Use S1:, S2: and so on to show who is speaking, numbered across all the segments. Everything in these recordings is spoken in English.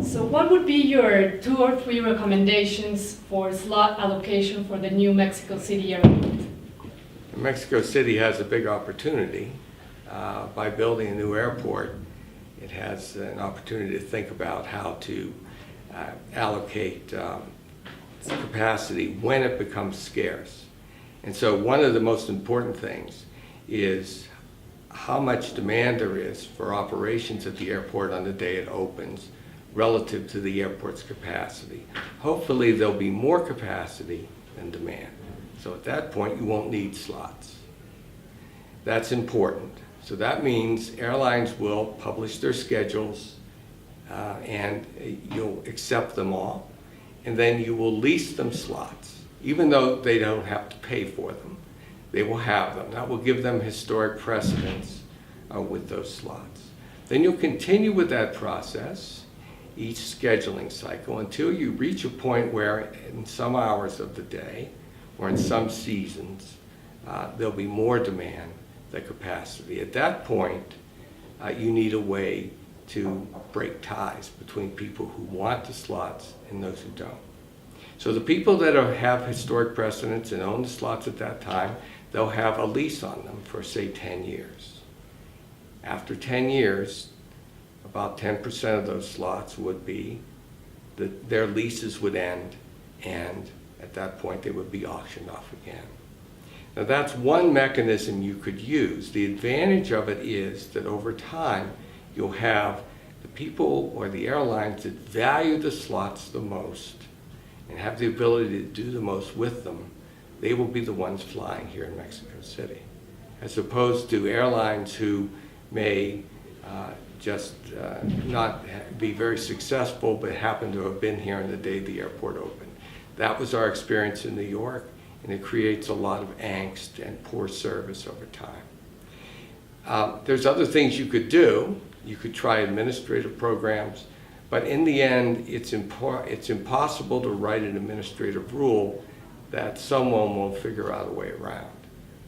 S1: So what would be your 2 or 3 recommendations for slot allocation for the new Mexico City airport?
S2: Mexico City has a big opportunity. By building a new airport, it has an opportunity to think about how to allocate capacity when it becomes scarce. And so one of the most important things is how much demand there is for operations at the airport on the day it opens relative to the airport's capacity. Hopefully there'll be more capacity than demand. So at that point you won't need slots. That's important. So that means airlines will publish their schedules and you'll accept them all, and then you will lease them slots. Even though they don't have to pay for them, they will have them. That will give them historic precedence with those slots. Then you'll continue with that process each scheduling cycle until you reach a point where in some hours of the day or in some seasons there'll be more demand than capacity. At that point you need a way to break ties between people who want the slots and those who don't. So the people that have historic precedence and own the slots at that time, they'll have a lease on them for, say, 10 years. After 10 years, about 10% of those slots would be, their leases would end, and at that point they would be auctioned off again. Now that's one mechanism you could use. The advantage of it is that over time, you'll have the people or the airlines that value the slots the most and have the ability to do the most with them. They will be the ones flying here in Mexico City, as opposed to airlines who may just not be very successful but happen to have been here on the day the airport opened. That was our experience in New York, and it creates a lot of angst and poor service over time. There's other things you could do. You could try administrative programs, but in the end, it's impossible to write an administrative rule that someone won't figure out a way around.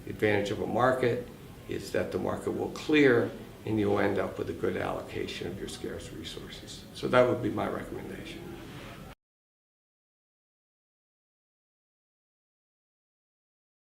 S2: The advantage of a market is that the market will clear and you'll end up with a good allocation of your scarce resources. So that would be my recommendation.